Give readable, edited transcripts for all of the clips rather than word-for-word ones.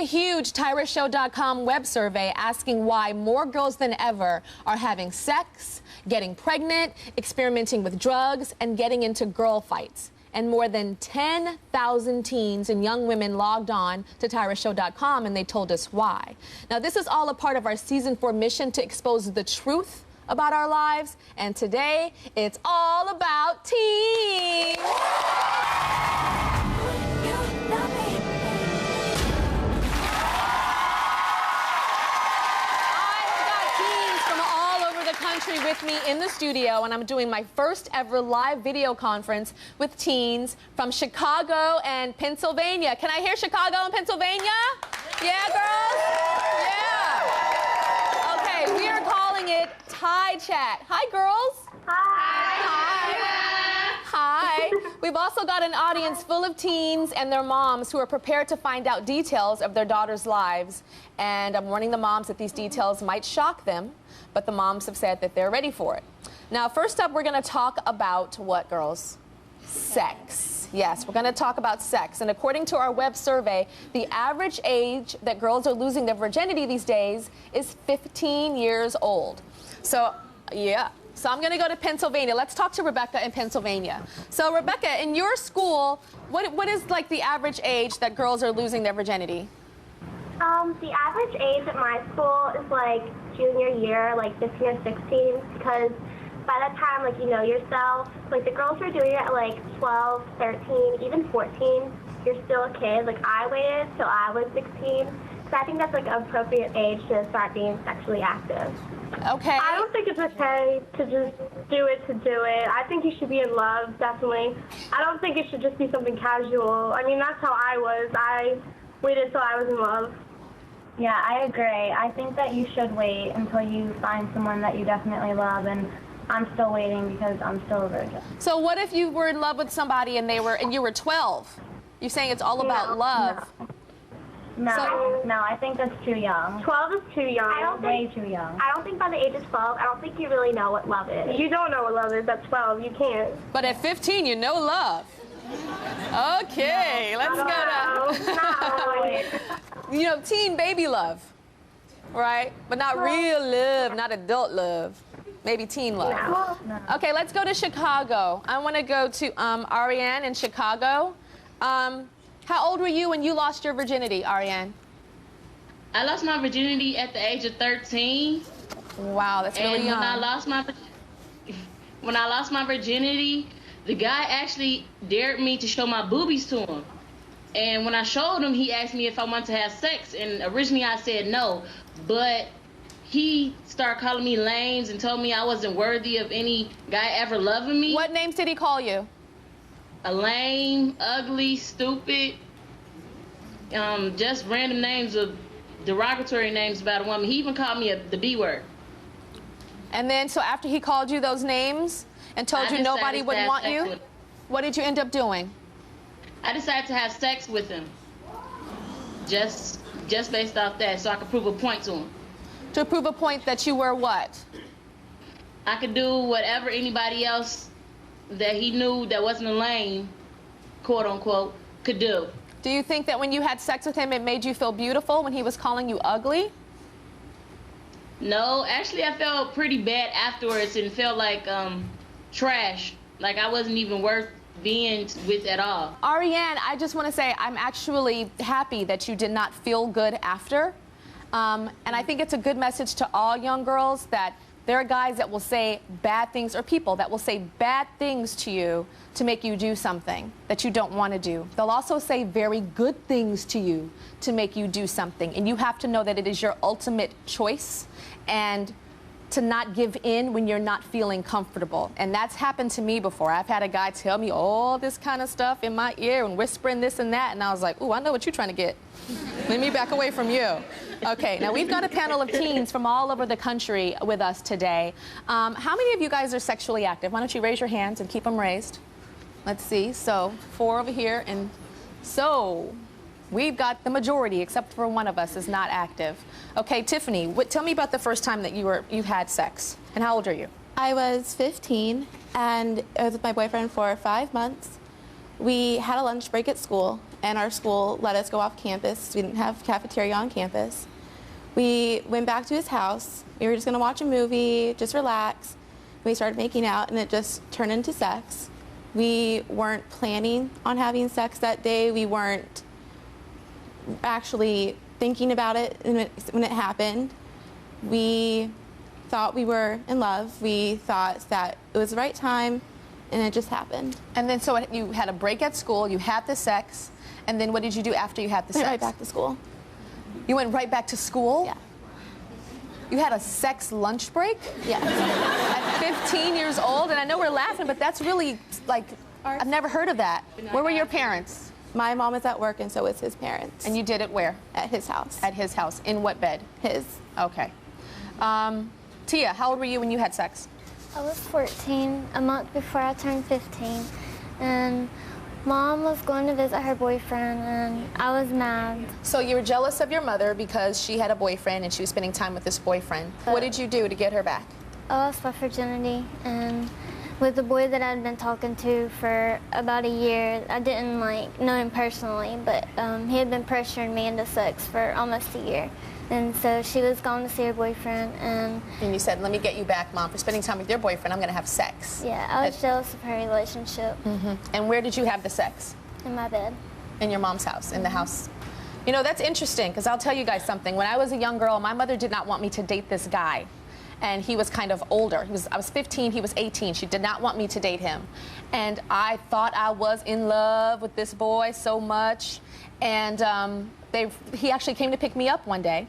a huge TyraShow.com web survey asking why more girls than ever are having sex, getting pregnant, experimenting with drugs, and getting into girl fights. And more than 10,000 teens and young women logged on to TyraShow.com, and they told us why. Now, this is all a part of our Season 4 mission to expose the truth about our lives. And today, it's all about teens. With me in the studio, and I'm doing my first ever live video conference with teens from Chicago and Pennsylvania. Can I hear Chicago and Pennsylvania? Yeah, girls? Yeah. Okay, we are calling it Ty Chat. Hi, girls. Hi. Hi. We've also got an audience full of teens and their moms who are prepared to find out details of their daughters' lives. And I'm warning the moms that these details might shock them, but the moms have said that they're ready for it. Now, first up, we're going to talk about what, girls? Sex. Yes, we're going to talk about sex. And according to our web survey, the average age that girls are losing their virginity these days is 15 years old. So, yeah. So I'm going to go to Pennsylvania. Let's talk to Rebecca in Pennsylvania. So, Rebecca, in your school, what is like the average age that girls are losing their virginity? The average age at my school is like junior year, like 15 or 16, because by that time, like, you know yourself, like the girls who are doing it at like 12, 13, even 14, you're still a kid. Like I waited till I was 16, so I think that's like an appropriate age to start being sexually active. Okay. I don't think it's okay to just do it to do it. I think you should be in love, definitely. I don't think it should just be something casual. I mean, that's how I was. I waited till I was in love. Yeah, I agree. I think that you should wait until you find someone that you definitely love, and I'm still waiting because I'm still a virgin. So what if you were in love with somebody and you were 12? You're saying it's all about love. No, I think that's too young. 12 is too young. Way too young. I don't think by the age of 12, I don't think you really know what love is. You don't know what love is at 12. You can't. But at 15, you know love. Okay, let's go to... You know, teen baby love, right? But not real love, not adult love. Maybe teen love. No. Okay, let's go to Chicago. I want to go to Ariane in Chicago. How old were you when you lost your virginity, Ariane? I lost my virginity at the age of 13. Wow, that's really young. And when I lost my virginity, the guy actually dared me to show my boobies to him. And when I showed him, he asked me if I wanted to have sex. And originally I said no. But he started calling me lames and told me I wasn't worthy of any guy ever loving me. What names did he call you? A lame, ugly, stupid. Just random names of derogatory names about a woman. He even called me the B word. And then, so after he called you those names and told you nobody would want you, what did you end up doing? I decided to have sex with him, just based off that, so I could prove a point to him. To prove a point that you were what? I could do whatever anybody else that he knew that wasn't a lame, quote unquote, could do. Do you think that when you had sex with him, it made you feel beautiful when he was calling you ugly? No, actually I felt pretty bad afterwards and felt like trash, like I wasn't even worth being with at all. Ariane, I just want to say I'm actually happy that you did not feel good after. And I think it's a good message to all young girls that there are guys that will say bad things, or people that will say bad things to you to make you do something that you don't want to do. They'll also say very good things to you to make you do something. And you have to know that it is your ultimate choice, and to not give in when you're not feeling comfortable. And that's happened to me before. I've had a guy tell me all this kind of stuff in my ear and whispering this and that, and I was like, ooh, I know what you're trying to get. Let me back away from you. Okay, now we've got a panel of teens from all over the country with us today. How many of you guys are sexually active? Why don't you raise your hands and keep them raised? Let's see, so 4 over here, and so we've got the majority, except for one of us is not active. Okay, Tiffany, tell me about the first time that you had sex, and how old are you? I was 15, and I was with my boyfriend for 5 months. We had a lunch break at school, and our school let us go off campus. We didn't have cafeteria on campus. We went back to his house. We were just going to watch a movie, just relax. We started making out, and it just turned into sex. We weren't planning on having sex that day. We weren't actually thinking about it when it happened. We thought we were in love. We thought that it was the right time, and it just happened. And then so you had a break at school, you had the sex, and then what did you do after you had the sex? Went right back to school. You went right back to school? Yeah. You had a sex lunch break? Yeah. At 15 years old? And I know we're laughing, but that's really, like, I've never heard of that. Where were your parents? My mom was at work, and so was his parents. And you did it where? At his house. At his house. In what bed? His. Okay. Tia, how old were you when you had sex? I was 14, a month before I turned 15, and Mom was going to visit her boyfriend, and I was mad. So you were jealous of your mother because she had a boyfriend and she was spending time with this boyfriend. What did you do to get her back? I lost my virginity, and with the boy that I'd been talking to for about a year, I didn't know him personally, but he had been pressuring me into sex for almost a year. And so she was going to see her boyfriend, and you said, let me get you back, Mom, for spending time with your boyfriend. I'm going to have sex. Yeah, I was jealous of her relationship. Mm-hmm. And where did you have the sex? In my bed. In your mom's house, in the house. You know, that's interesting, because I'll tell you guys something. When I was a young girl, my mother did not want me to date this guy. And he was kind of older. I was 15, he was 18. She did not want me to date him. And I thought I was in love with this boy so much. And he actually came to pick me up one day.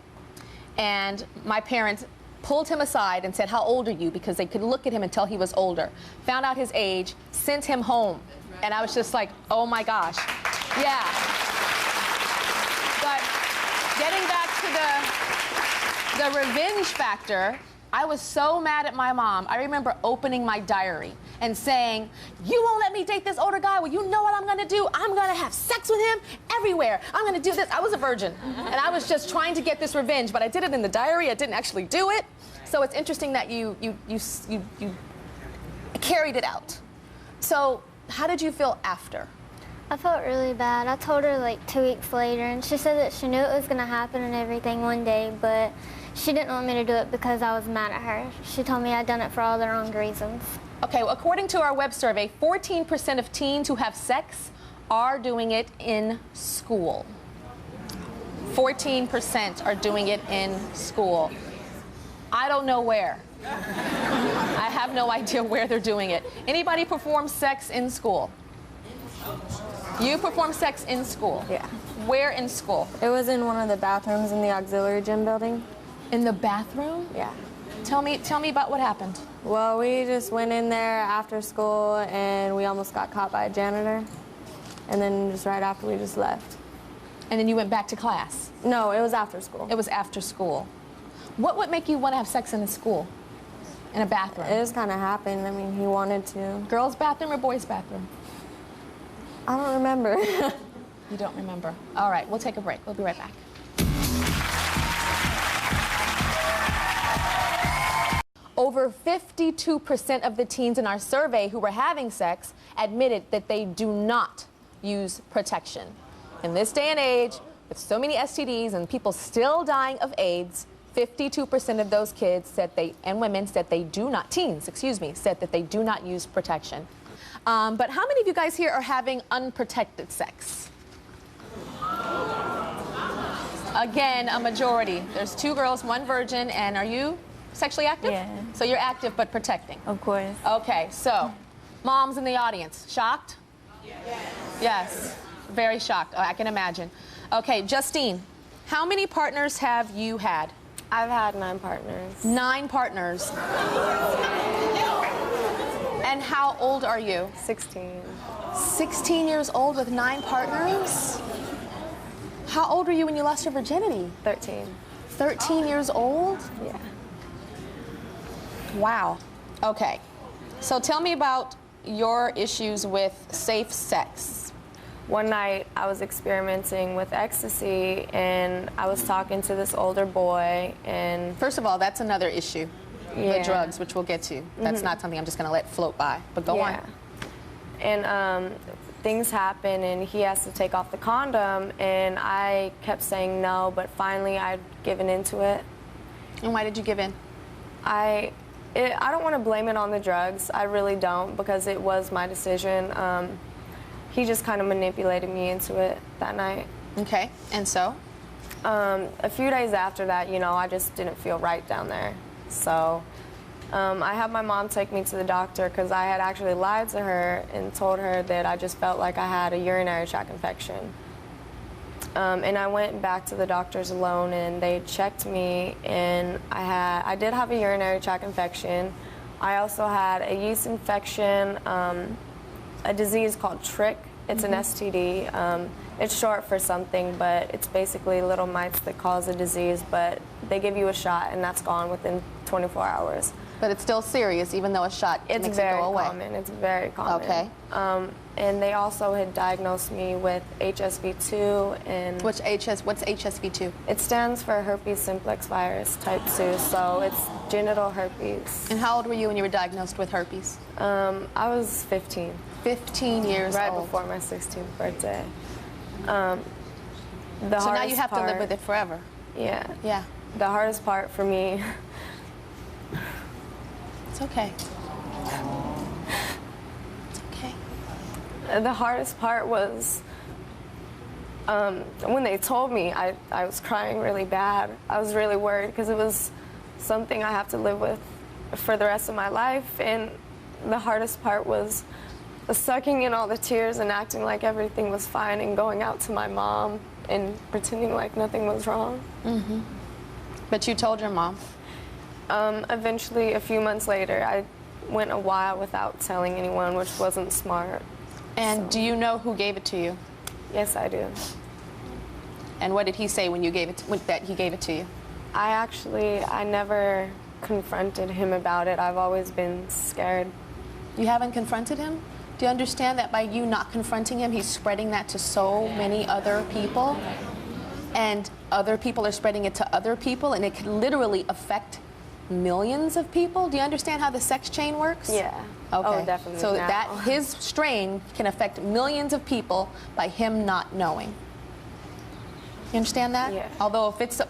And my parents pulled him aside and said, how old are you? Because they could look at him and tell he was older. Found out his age, sent him home. And I was just like, oh my gosh. Yeah. But getting back to the revenge factor, I was so mad at my mom. I remember opening my diary and saying, you won't let me date this older guy? Well, you know what I'm gonna do? I'm gonna have sex with him everywhere. I'm gonna do this. I was a virgin, and I was just trying to get this revenge, but I did it in the diary. I didn't actually do it. So it's interesting that you carried it out. So how did you feel after? I felt really bad. I told her like 2 weeks later, and she said that she knew it was gonna happen and everything one day, but she didn't want me to do it because I was mad at her. She told me I'd done it for all the wrong reasons. Okay, well, according to our web survey, 14% of teens who have sex are doing it in school. 14% are doing it in school. I don't know where. I have no idea where they're doing it. Anybody perform sex in school? You perform sex in school? Yeah. Where in school? It was in one of the bathrooms in the auxiliary gym building. In the bathroom? Yeah. Tell me about what happened. Well, we just went in there after school and we almost got caught by a janitor. And then just right after we just left. And then you went back to class? No, it was after school. It was after school. What would make you want to have sex in a school? In a bathroom? It just kind of happened. I mean, he wanted to. Girls' bathroom or boys' bathroom? I don't remember. You don't remember. All right, we'll take a break. We'll be right back. Over 52% of the teens in our survey who were having sex admitted that they do not use protection. In this day and age, with so many STDs and people still dying of AIDS, 52% of those kids said and women said they do not, teens, excuse me, said that they do not use protection. But how many of you guys here are having unprotected sex? Again, a majority. There's 2 girls, 1 virgin, and are you sexually active? Yeah. So you're active but protecting? Of course. Okay, so moms in the audience, shocked? Yes. Yes, very shocked. I can imagine. Okay, Justine, how many partners have you had? I've had 9 partners. 9 partners. And how old are you? 16. 16 years old with 9 partners? How old were you when you lost your virginity? 13. 13 years old? Yeah. Wow. Okay. So tell me about your issues with safe sex. One night I was experimenting with ecstasy and I was talking to this older boy and... First of all, that's another issue. Yeah. The drugs, which we'll get to. That's not something I'm just going to let float by. But go on. And things happen and he has to take off the condom, and I kept saying no, but finally I'd given into it. And why did you give in? I don't want to blame it on the drugs. I really don't, because it was my decision. He just kind of manipulated me into it that night. Okay, and so? A few days after that, you know, I just didn't feel right down there. So I had my mom take me to the doctor because I had actually lied to her and told her that I just felt like I had a urinary tract infection. And I went back to the doctors alone, and they checked me, and I did have a urinary tract infection. I also had a yeast infection, a disease called trick. It's an STD. It's short for something, but it's basically little mites that cause a disease, but they give you a shot, and that's gone within 24 hours. But it's still serious, even though a shot makes it go away. It's very common. Okay. And they also had diagnosed me with HSV2 and... What's HSV2? It stands for herpes simplex virus type 2, so it's genital herpes. And how old were you when you were diagnosed with herpes? I was 15. 15 years old. Right before my 16th birthday. So now you have to live with it forever. Yeah. Yeah. The hardest part for me... It's okay. It's okay. The hardest part was when they told me, I was crying really bad. I was really worried because it was something I have to live with for the rest of my life. And the hardest part was sucking in all the tears and acting like everything was fine and going out to my mom and pretending like nothing was wrong. Mm-hmm. But you told your mom? Eventually, a few months later, I went a while without telling anyone, which wasn't smart. And do you know who gave it to you? Yes, I do. And what did he say when you gave it that he gave it to you? I never confronted him about it. I've always been scared. You haven't confronted him? Do you understand that by you not confronting him, he's spreading that to so many other people? And other people are spreading it to other people, and it could literally affect millions of people? Do you understand how the sex chain works? Yeah. Okay. Oh, definitely. So now. that his strain can affect millions of people by him not knowing. You understand that? Yeah. Although if it's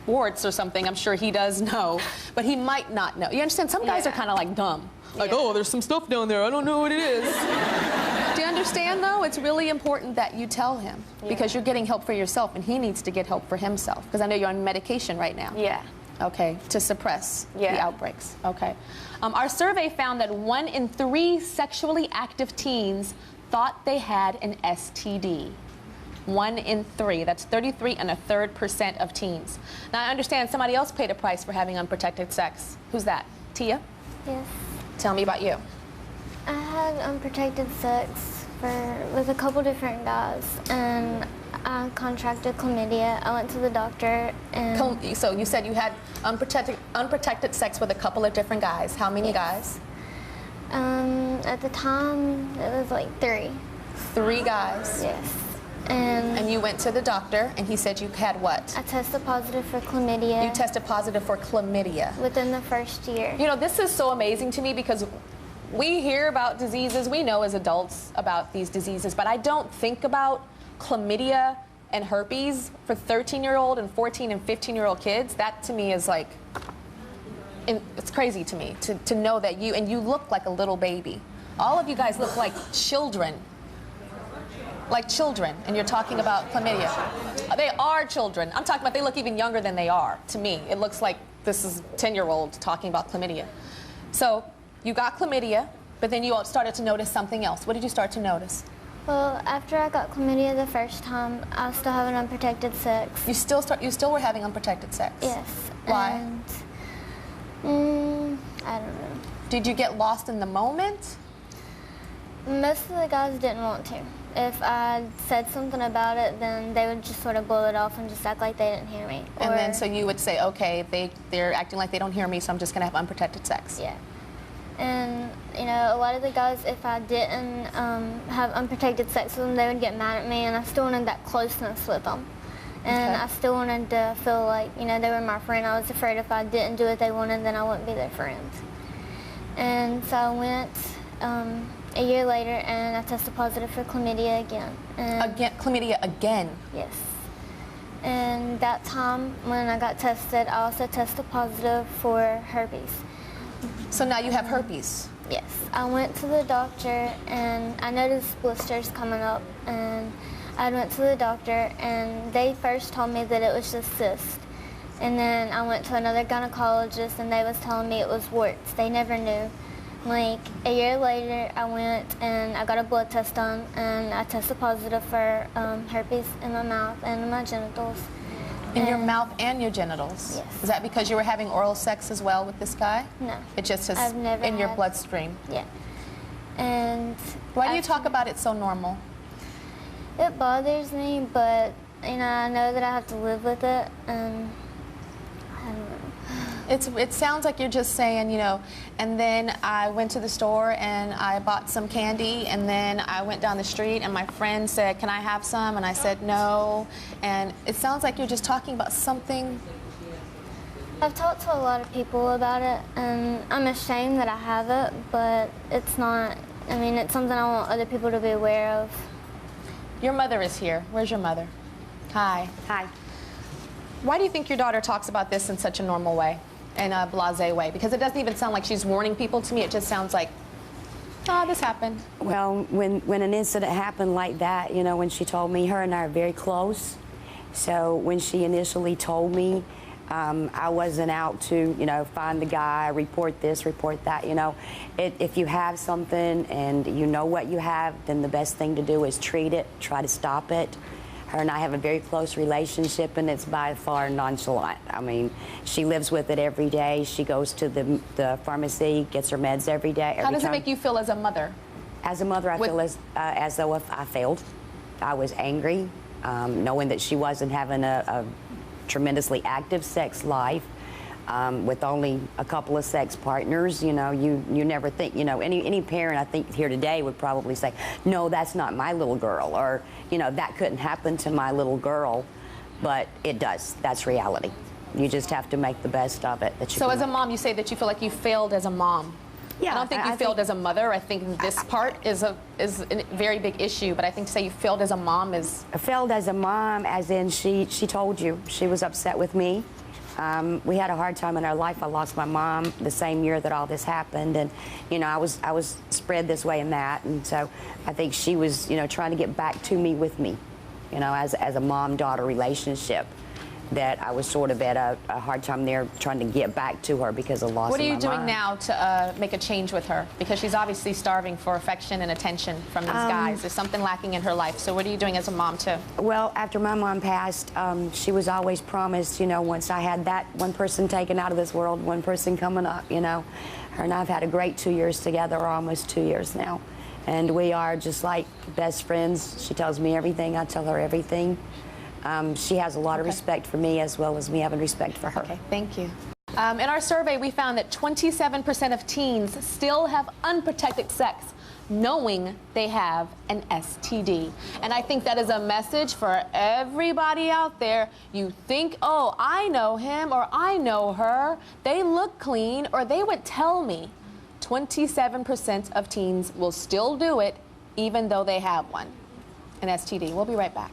warts or something, I'm sure he does know, but he might not know. You understand? Some guys are kind of like dumb. Like, oh, there's some stuff down there. I don't know what it is. Do you understand, though? It's really important that you tell him because you're getting help for yourself, and he needs to get help for himself because I know you're on medication right now. Yeah. Okay, to suppress the outbreaks. Okay. Our survey found that 1 in 3 sexually active teens thought they had an STD. 1 in 3. That's 33.33% of teens. Now, I understand somebody else paid a price for having unprotected sex. Who's that? Tia? Yes. Tell me about you. I had unprotected sex with a couple different guys, and I contracted chlamydia. I went to the doctor, and So you said you had unprotected sex with a couple of different guys. How many guys? At the time, it was like 3. 3 guys. Yes. And you went to the doctor, and he said you had what? I tested positive for chlamydia. You tested positive for chlamydia. Within the first year. You know, this is so amazing to me because we hear about diseases, we know as adults about these diseases, but I don't think about chlamydia and herpes for 13-year-old and 14 and 15-year-old kids. That to me is like, it's crazy to me to know that you look like a little baby. All of you guys look like children. Like children, and you're talking about chlamydia. They are children. I'm talking about they look even younger than they are. To me, it looks like this is 10-year-old talking about chlamydia. So you got chlamydia, but then you started to notice something else. What did you start to notice? Well, after I got chlamydia the first time, I was still having unprotected sex. You still were having unprotected sex? Yes. Why? And, I don't know. Did you get lost in the moment? Most of the guys didn't want to. If I said something about it, then they would just sort of blow it off and just act like they didn't hear me. And then so you would say, okay, they're acting like they don't hear me, so I'm just gonna have unprotected sex. Yeah. And, you know, a lot of the guys, if I didn't have unprotected sex with them, they would get mad at me, and I still wanted that closeness with them. And I still wanted to feel like, you know, they were my friend. I was afraid if I didn't do what they wanted, then I wouldn't be their friend. And so I went a year later, and I tested positive for chlamydia again. And Chlamydia again? yes. And that time when I got tested, I also tested positive for herpes. So now you have herpes? Yes. I went to the doctor and I noticed blisters coming up, and I went to the doctor and they first told me that it was just cyst. And then I went to another gynecologist and they was telling me it was warts. They never knew. Like a year later, I went and I got a blood test done, and I tested positive for herpes in my mouth and in my genitals. In your mouth and your genitals? Yes. Is that because you were having oral sex as well with this guy? No. It just is I've never in your had- bloodstream? Yeah. And Why do you talk about it so normal? it bothers me, but you know, I know that I have to live with it, and I don't know. It sounds like you're just saying, you know, and then I went to the store and I bought some candy, and then I went down the street and my friend said, can I have some? And I said no. And it sounds like you're just talking about something. I've talked to a lot of people about it, and I'm ashamed that I have it, but it's not, I mean, it's something I want other people to be aware of. Your mother is here. Where's your mother? Hi. Hi. Why do you think your daughter talks about this in such a normal way, in a blasé way? Because it doesn't even sound like she's warning people to me. It just sounds like, oh, this happened. Well, when an incident happened like that, you know, when she told me, her and I are very close. So when she initially told me, I wasn't out to, you know, find the guy, report this, report that, you know. If you have something and you know what you have, then the best thing to do is treat it, try to stop it. Her and I have a very close relationship, and it's by far nonchalant. I mean, she lives with it every day. She goes to the pharmacy, gets her meds every day. How does it make you feel as a mother? As a mother, I feel as though if I failed. I was angry, knowing that she wasn't having a tremendously active sex life. With only a couple of sex partners, you know, you never think, you know, any parent I think here today would probably say, no, that's not my little girl, or, you know, that couldn't happen to my little girl, but it does. That's reality. You just have to make the best of it. So as a mom, you say that you feel like you failed as a mom. Yeah, I don't think you failed as a mother. I think this part is a very big issue, but I think to say you failed as a mom is... I failed as a mom, as in she told you. She was upset with me. We had a hard time in our life. I lost my mom the same year that all this happened, and you know, I was spread this way and that, and so I think she was, you know, trying to get back to me with me, you know, as a mom-daughter relationship. That I was sort of at a hard time there trying to get back to her because of loss of my mom. What are you doing now to make a change with her? Because she's obviously starving for affection and attention from these guys. There's something lacking in her life. So what are you doing as a mom too? Well, after my mom passed, she was always promised, you know, once I had that one person taken out of this world, one person coming up, you know. Her and I have had a great 2 years together, or almost 2 years now. And we are just like best friends. She tells me everything, I tell her everything. She has a lot of respect for me, as well as me having respect for her. Okay, thank you. In our survey, we found that 27% of teens still have unprotected sex, knowing they have an STD. And I think that is a message for everybody out there. You think, oh, I know him or I know her. They look clean, or they would tell me. 27% of teens will still do it, even though they have one, an STD. We'll be right back.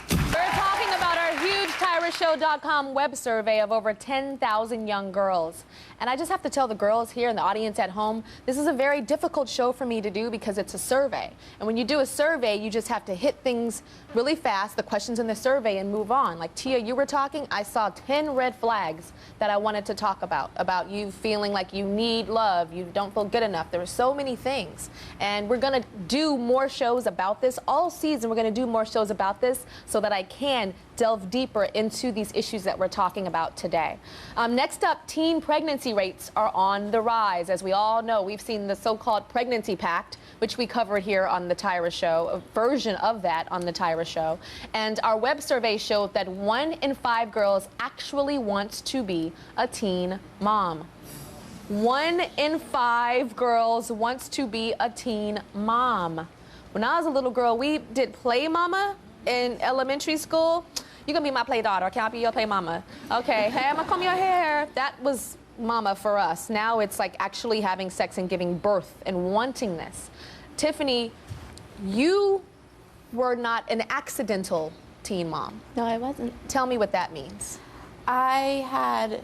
We're talking about our huge TyraShow.com web survey of over 10,000 young girls. And I just have to tell the girls here and the audience at home, this is a very difficult show for me to do because it's a survey. And when you do a survey, you just have to hit things really fast, the questions in the survey, and move on. Like Tia, you were talking, I saw 10 red flags that I wanted to talk about you feeling like you need love, you don't feel good enough. There were so many things. And we're gonna do more shows about this. All season, we're gonna do more shows about this so that I can delve deeper into these issues that we're talking about today. Next up, teen pregnancy rates are on the rise. As we all know, we've seen the so-called pregnancy pact, which we covered here on the Tyra Show, a version of that on the Tyra Show. And our web survey showed that 1 in 5 girls actually wants to be a teen mom. 1 in 5 girls wants to be a teen mom. When I was a little girl, we did Play Mama in elementary school. You're gonna be my play daughter. Can I be your play mama? Okay, hey, I'm gonna comb your hair. That was mama for us. Now it's like actually having sex and giving birth and wanting this. Tiffany, you were not an accidental teen mom. No, I wasn't. Tell me what that means. A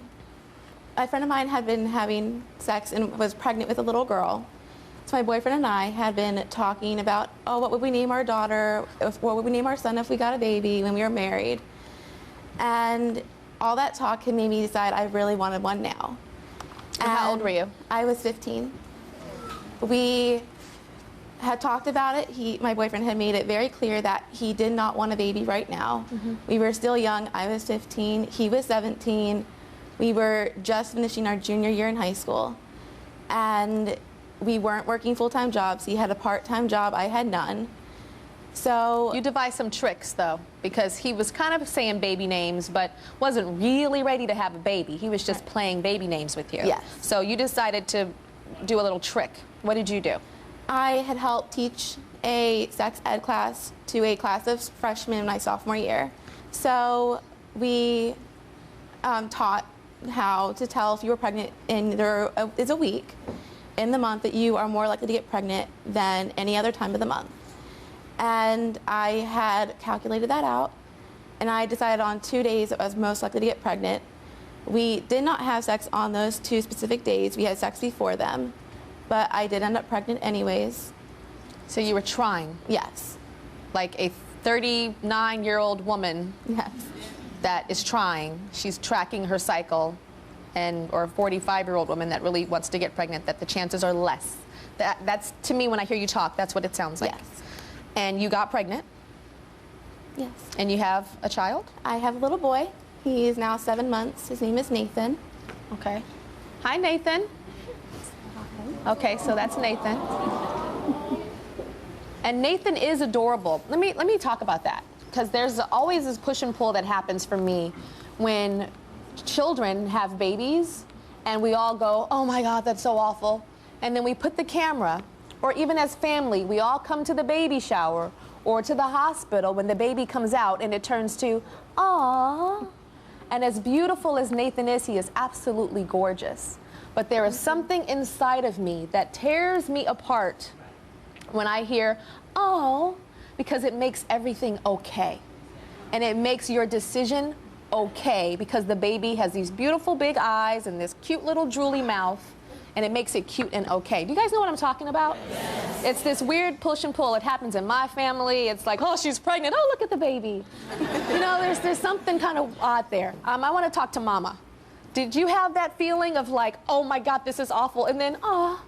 friend of mine had been having sex and was pregnant with a little girl. So my boyfriend and I had been talking about, oh, what would we name our daughter? What would we name our son if we got a baby when we were married? And all that talk had made me decide I really wanted one now. And how old were you? I was 15. We had talked about it. My boyfriend had made it very clear that he did not want a baby right now. We were still young. I was 15. He was 17. We were just finishing our junior year in high school. And we weren't working full-time jobs. He had a part-time job. I had none. So you devised some tricks, though, because he was kind of saying baby names, but wasn't really ready to have a baby. He was just playing baby names with you. Yes. So you decided to do a little trick. What did you do? I had helped teach a sex ed class to a class of freshmen in my sophomore year. So we taught how to tell if you were pregnant, and there is a week in the month that you are more likely to get pregnant than any other time of the month. And I had calculated that out, and I decided on 2 days that I was most likely to get pregnant. We did not have sex on those 2 specific days. We had sex before them, but I did end up pregnant anyways. So you were trying? Yes. Like a 39-year-old woman Yes. that is trying, she's tracking her cycle, or a 45-year-old woman that really wants to get pregnant, that the chances are less. That's, to me, when I hear you talk, that's what it sounds like. Yes. And you got pregnant? Yes. And you have a child? I have a little boy. He is now 7 months. His name is Nathan. Okay. Hi, Nathan. Okay, so that's Nathan. And Nathan is adorable. Let me talk about that, because there's always this push and pull that happens for me when children have babies and we all go, oh my God, that's so awful. And then we put the camera, or even as family, we all come to the baby shower or to the hospital when the baby comes out and it turns to, aww. And as beautiful as Nathan is, he is absolutely gorgeous. But there is something inside of me that tears me apart when I hear, oh, because it makes everything okay. And it makes your decision okay, because the baby has these beautiful big eyes and this cute little drooly mouth, and it makes it cute and okay. Do you guys know what I'm talking about? Yes. It's this weird push and pull. It happens in my family. It's like, oh, she's pregnant. Oh, look at the baby. You know, there's something kind of odd there. I want to talk to Mama. Did you have that feeling of like, oh my God, this is awful, and then, oh?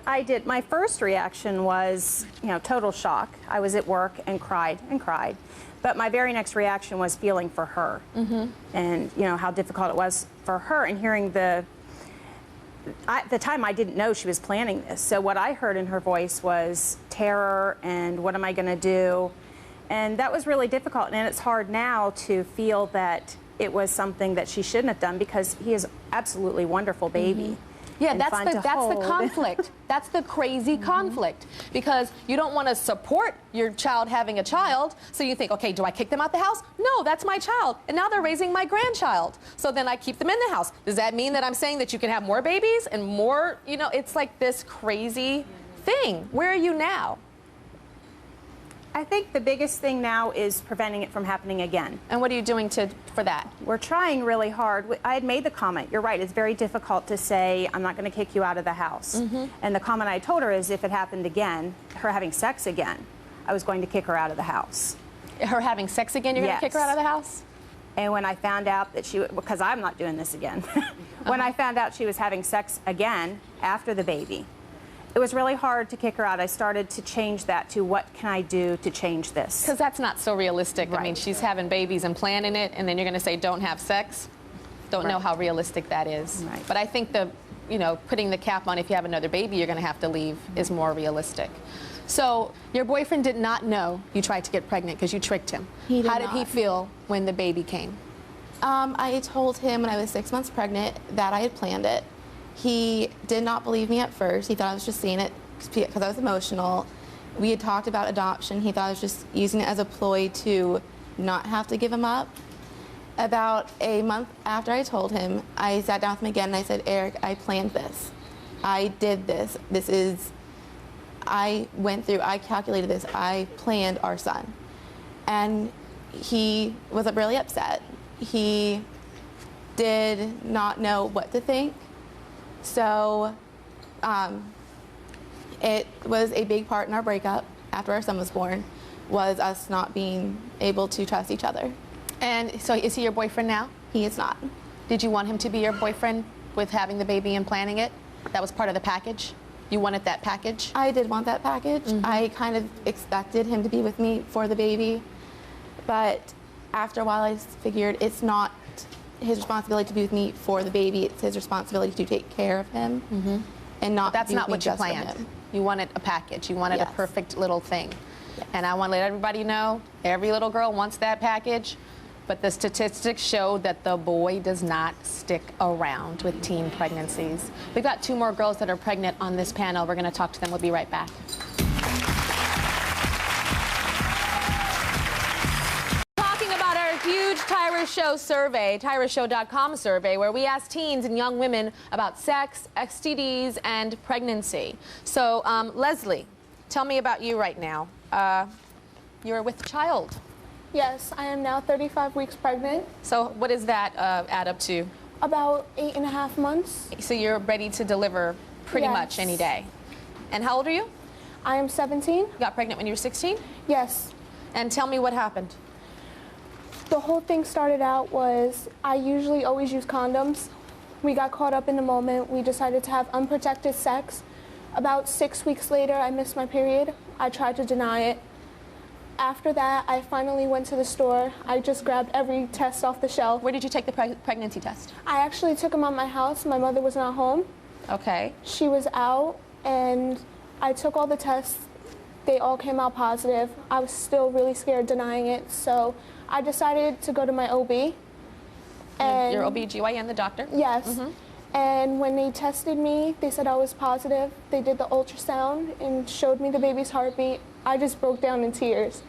I did. My first reaction was, total shock. I was at work and cried and cried. But my very next reaction was feeling for her. And, how difficult it was for her, and hearing at the time I didn't know she was planning this. So what I heard in her voice was terror and what am I going to do? And that was really difficult. And it's hard now to feel that it was something that she shouldn't have done, because he is absolutely wonderful baby. Yeah, that's the conflict. That's the crazy conflict, because you don't want to support your child having a child, so you think, okay, do I kick them out the house? No, that's my child, and now they're raising my grandchild, so then I keep them in the house. Does that mean that I'm saying that you can have more babies and more, it's like this crazy thing. Where are you now? I think the biggest thing now is preventing it from happening again. And what are you doing for that? We're trying really hard. I had made the comment, you're right, it's very difficult to say, I'm not going to kick you out of the house. And the comment I told her is, if it happened again, her having sex again, I was going to kick her out of the house. Her having sex again, you're going to kick her out of the house? And when I found out that because I'm not doing this again, when I found out she was having sex again after the baby, it was really hard to kick her out. I started to change that to, what can I do to change this? Because that's not so realistic. Right. I mean, she's having babies and planning it, and then you're going to say, don't have sex? Don't know how realistic that is. Right. But I think putting the cap on, if you have another baby, you're going to have to leave, is more realistic. So your boyfriend did not know you tried to get pregnant because you tricked him. How did he feel when the baby came? I told him when I was 6 months pregnant that I had planned it. He did not believe me at first. He thought I was just saying it because I was emotional. We had talked about adoption. He thought I was just using it as a ploy to not have to give him up. About a month after I told him, I sat down with him again and I said, Eric, I planned this. I did this. I calculated this, I planned our son. And he was really upset. He did not know what to think. So it was a big part in our breakup after our son was born, was us not being able to trust each other. And so is he your boyfriend now? He is not. Did you want him to be your boyfriend with having the baby and planning it? That was part of the package? You wanted that package? I did want that package. I kind of expected him to be with me for the baby. But after a while, I figured it's not his responsibility to be with me for the baby. It's his responsibility to take care of him and not. That's be not with me what you just for planned. him. You wanted a package. You wanted Yes. a perfect little thing. Yes. And I want to let everybody know, every little girl wants that package, but the statistics show that the boy does not stick around with teen pregnancies. We've got 2 more girls that are pregnant on this panel. We're going to talk to them. We'll be right back. Talking about our huge Tyra Show survey, TyraShow.com survey, where we asked teens and young women about sex, STDs, and pregnancy. So, Leslie, tell me about you right now. You're with child. Yes, I am now 35 weeks pregnant, So what does that add up to? about 8.5 months. So you're ready to deliver pretty Yes. much any day. And how old are you? I am 17. You got pregnant when you were 16? Yes. And tell me what happened. The whole thing started out was I usually always use condoms. We got caught up in the moment. We decided to have unprotected sex. About 6 weeks later, I missed my period. I tried to deny it. After that, I finally went to the store. I just grabbed every test off the shelf. Where did you take the pregnancy test? I actually took them at my house. My mother was not home. Okay. She was out, and I took all the tests. They all came out positive. I was still really scared denying it, so I decided to go to my OB. And Your OBGYN, the doctor? Yes. And when they tested me, they said I was positive. They did the ultrasound and showed me the baby's heartbeat. I just broke down in tears.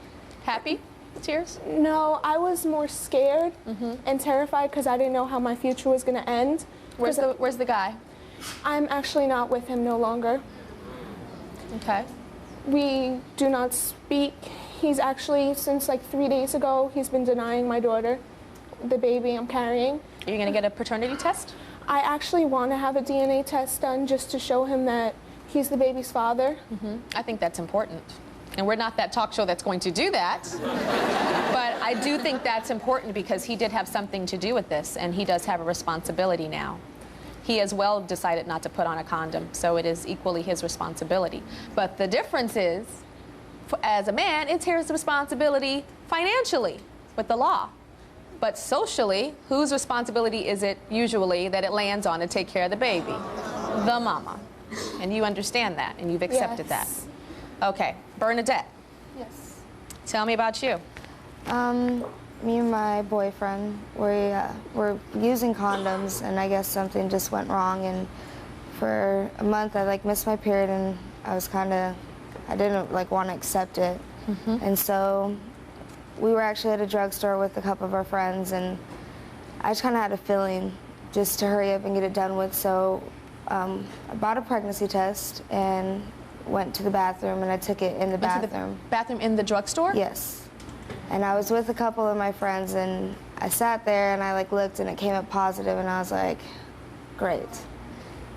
Happy? Tears? No, I was more scared and terrified because I didn't know how my future was going to end. Where's the guy? I'm actually not with him no longer. Okay. We do not speak. He's actually, since like 3 days ago, he's been denying my daughter, the baby I'm carrying. Are you going to get a paternity test? I actually want to have a DNA test done just to show him that he's the baby's father. I think that's important. And we're not that talk show that's going to do that. But I do think that's important because he did have something to do with this, and he does have a responsibility now. He as well decided not to put on a condom, so it is equally his responsibility. But the difference is, as a man, it's his responsibility financially with the law. But socially, whose responsibility is it usually that it lands on to take care of the baby? The mama. And you understand that, and you've accepted Yes. that. Okay, Bernadette, Yes. tell me about you. Me and my boyfriend, we were using condoms, and I guess something just went wrong. And for a month, I missed my period, and I didn't want to accept it. And so we were actually at a drugstore with a couple of our friends, and I just kind of had a feeling just to hurry up and get it done with. So I bought a pregnancy test and went to the bathroom, and I took it in the bathroom. Bathroom in the drugstore? Yes. And I was with a couple of my friends, and I sat there and I looked, and it came up positive, and I was like, great.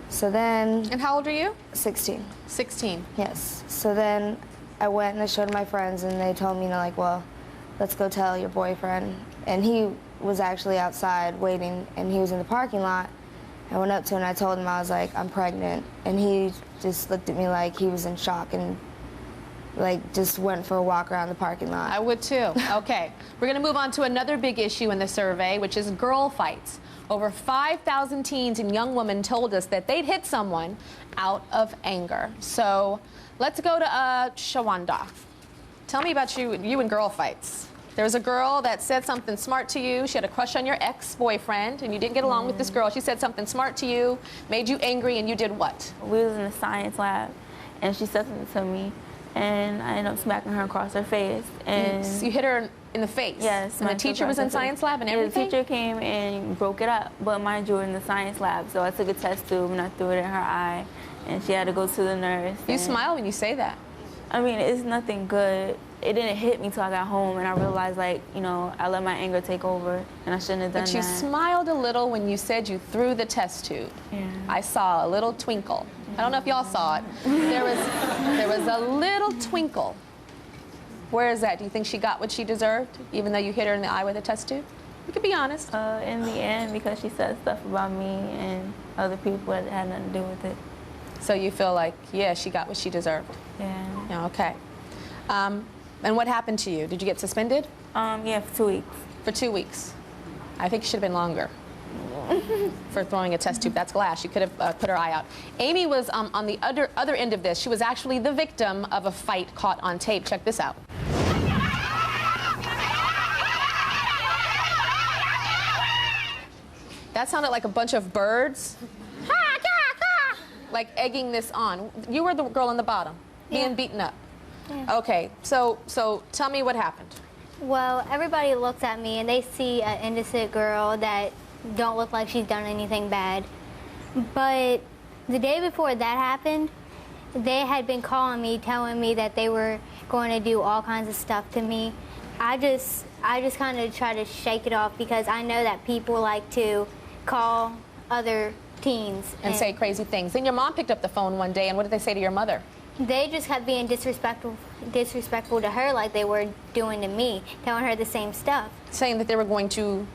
So then. And how old are you? 16. 16. Yes. So then I went and I showed my friends, and they told me, well, let's go tell your boyfriend. And he was actually outside waiting, and he was in the parking lot. I went up to him and I told him, I was like, I'm pregnant. And he just looked at me like he was in shock and just went for a walk around the parking lot. I would too. Okay. We're going to move on to another big issue in the survey, which is girl fights. Over 5,000 teens and young women told us that they'd hit someone out of anger. So let's go to Shawanda. Tell me about you and girl fights. There was a girl that said something smart to you. She had a crush on your ex-boyfriend, and you didn't get along with this girl. She said something smart to you, made you angry, and you did what? We was in the science lab, and she said something to me, and I ended up smacking her across her face. And you hit her in the face? Yes. And the teacher was in science lab and everything? Yeah, the teacher came and broke it up, but mind you, in the science lab. So I took a test tube and I threw it in her eye, and she had to go to the nurse. You smile when you say that. I mean, it's nothing good. It didn't hit me till I got home, and I realized, like, you know, I let my anger take over, and I shouldn't have done that. But you smiled a little when you said you threw the test tube. Yeah. I saw a little twinkle. I don't know if y'all saw it. There was a little twinkle. Where is that? Do you think she got what she deserved, even though you hit her in the eye with a test tube? You can be honest. In the end, because she said stuff about me and other people that had nothing to do with it. So you feel like, yeah, she got what she deserved? Yeah. Okay. And what happened to you? Did you get suspended? Yeah, for 2 weeks. For 2 weeks. I think it should have been longer for throwing a test tube. That's glass. You could have put her eye out. Amy was on the other end of this. She was actually the victim of a fight caught on tape. Check this out. That sounded like a bunch of birds, like egging this on. You were the girl on the bottom, being beaten up. Yeah. Okay, so tell me what happened. Well, everybody looks at me and they see an innocent girl that don't look like she's done anything bad. But the day before that happened, they had been calling me, telling me that they were going to do all kinds of stuff to me. I just kind of try to shake it off because I know that people like to call other teens and say crazy things. Then your mom picked up the phone one day, and what did they say to your mother? They just kept being disrespectful to her like they were doing to me, telling her the same stuff. Saying that they were going to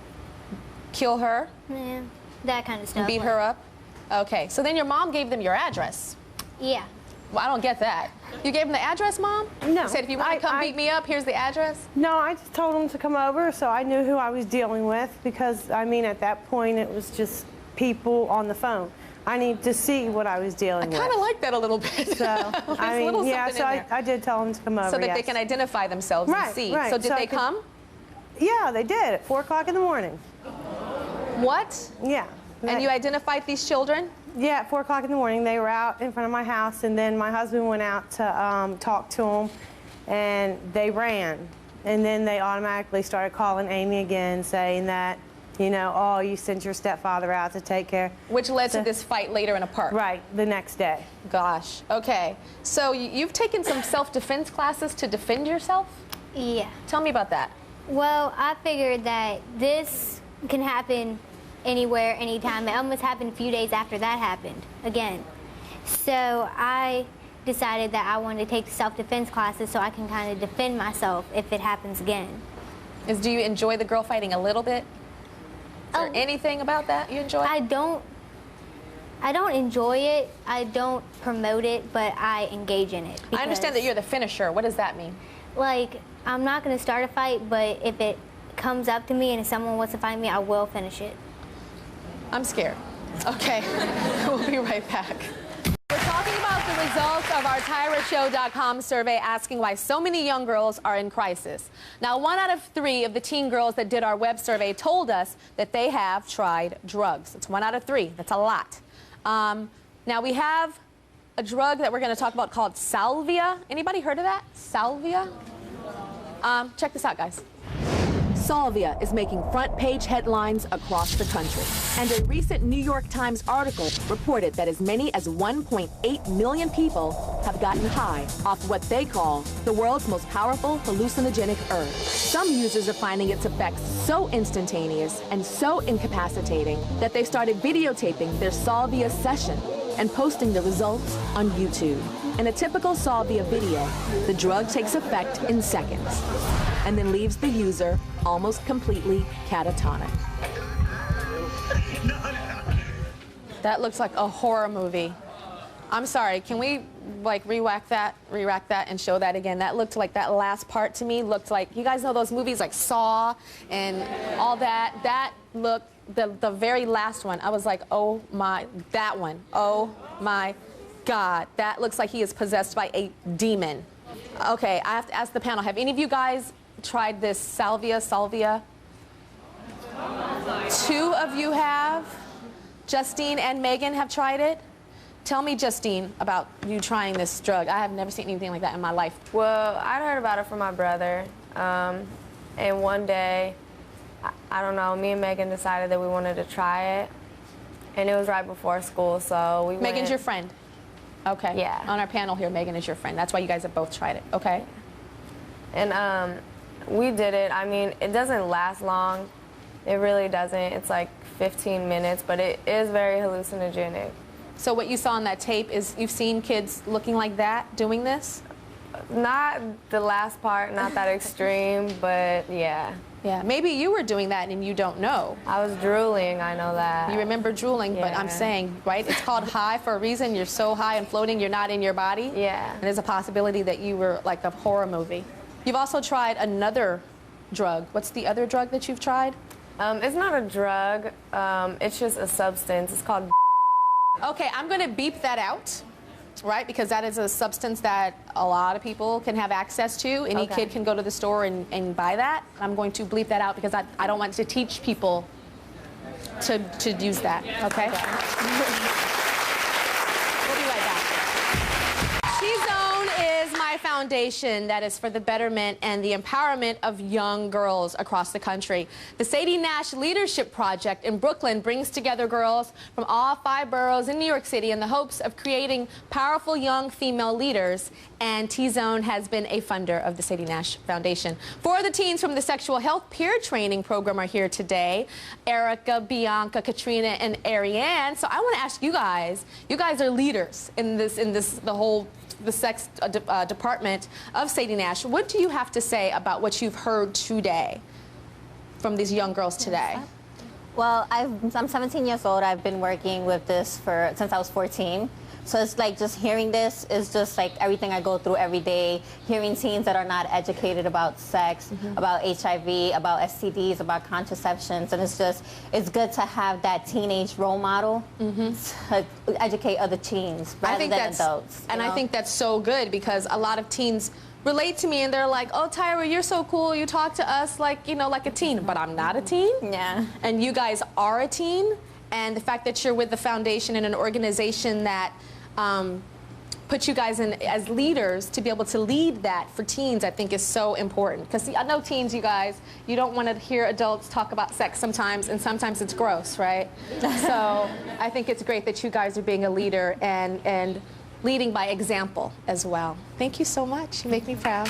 kill her? Yeah, that kind of stuff. Beat her up? Okay, so then your mom gave them your address. Yeah. Well, I don't get that. You gave them the address, Mom? No. Said if you want to come beat me up, here's the address? No, I just told them to come over so I knew who I was dealing with because, I mean, at that point it was just people on the phone. I need to see what I was dealing with. I kind of like that a little bit. So, I mean, yeah, so I did tell them to come over, so that they can identify themselves and see. Right. So did they come? Yeah, they did at 4 o'clock in the morning. What? Yeah. And you identified these children? Yeah, at 4 o'clock in the morning. They were out in front of my house, and then my husband went out to talk to them, and they ran. And then they automatically started calling Amy again, saying that, you know, oh, you sent your stepfather out to take care. Which led to this fight later in a park. Right, the next day. Gosh, okay. So you've taken some self-defense classes to defend yourself? Yeah. Tell me about that. Well, I figured that this can happen anywhere, anytime. It almost happened a few days after that happened again. So I decided that I wanted to take self-defense classes so I can kind of defend myself if it happens again. Do you enjoy the girl fighting a little bit? Is there anything about that you enjoy? I don't enjoy it. I don't promote it, but I engage in it. I understand that you're the finisher. What does that mean? Like, I'm not going to start a fight, but if it comes up to me and if someone wants to fight me, I will finish it. I'm scared. Okay, we'll be right back. We're talking about the results of our TyraShow.com survey asking why so many young girls are in crisis. Now, 1 out of 3 of the teen girls that did our web survey told us that they have tried drugs. It's 1 out of 3. That's a lot. Now, we have a drug that we're going to talk about called salvia. Anybody heard of that? Salvia? Check this out, guys. Salvia is making front-page headlines across the country. And a recent New York Times article reported that as many as 1.8 million people have gotten high off what they call the world's most powerful hallucinogenic herb. Some users are finding its effects so instantaneous and so incapacitating that they started videotaping their Salvia session and posting the results on YouTube. In a typical Salvia video, the drug takes effect in seconds and then leaves the user almost completely catatonic. That looks like a horror movie. I'm sorry, can we like re-rack that and show that again? That looked like, that last part to me looked like, you guys know those movies like Saw and all that? That looked, the very last one, I was like, oh my, that one, oh my God. That looks like he is possessed by a demon. Okay, I have to ask the panel, have any of you guys tried this salvia? 2 of you have. Justine and Megan have tried it. Tell me, Justine, about you trying this drug. I have never seen anything like that in my life. Well, I'd heard about it from my brother. And one day, I don't know, me and Megan decided that we wanted to try it. And it was right before school, so we Megan's went. your friend? Okay. Yeah. On our panel here, Megan is your friend. That's why you guys have both tried it. Okay. And we did it. I mean, it doesn't last long. It really doesn't. It's like 15 minutes, but it is very hallucinogenic. So what you saw on that tape is you've seen kids looking like that doing this? Not the last part, not that extreme, but yeah. Yeah, maybe you were doing that and you don't know. I was drooling, I know that. You remember drooling, but I'm saying, right, it's called high for a reason. You're so high and floating, you're not in your body. Yeah. And there's a possibility that you were like a horror movie. You've also tried another drug. What's the other drug that you've tried? It's not a drug, it's just a substance. It's called. Okay, I'm gonna beep that out, right? Because that is a substance that a lot of people can have access to. Any kid can go to the store and buy that. I'm going to bleep that out because I don't want to teach people to use that, okay? We'll be right back. T-Zone is my foundation that is for the betterment and the empowerment of young girls across the country. The Sadie Nash Leadership Project in Brooklyn brings together girls from all 5 boroughs in New York City in the hopes of creating powerful young female leaders, and T-Zone has been a funder of the Sadie Nash Foundation. 4 of the teens from the Sexual Health Peer Training Program are here today. Erica, Bianca, Katrina, and Ariane. So I want to ask you guys are leaders in the sex department of Sadie Nash. What do you have to say about what you've heard today from these young girls today? Well, I'm 17 years old. I've been working with this since I was 14. So it's like just hearing this is just like everything I go through every day, hearing teens that are not educated about sex, about HIV, about STDs, about contraceptions, and it's good to have that teenage role model to educate other teens rather than adults. And I think that's so good because a lot of teens relate to me and they're like, oh, Tyra, you're so cool. You talk to us like, like a teen, but I'm not a teen. Yeah. And you guys are a teen. And the fact that you're with the foundation and an organization that put you guys in as leaders to be able to lead that for teens, I think is so important. Because I know teens, you guys, you don't want to hear adults talk about sex sometimes, and sometimes it's gross, right? So I think it's great that you guys are being a leader and leading by example as well. Thank you so much. You make me proud.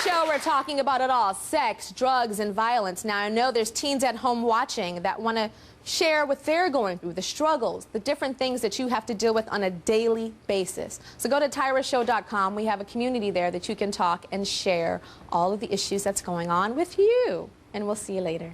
Show, we're talking about it all: sex, drugs, and violence. Now, I know there's teens at home watching that want to share what they're going through, the struggles, the different things that you have to deal with on a daily basis. So go to tyrashow.com. We have a community there that you can talk and share all of the issues that's going on with you. And we'll see you later.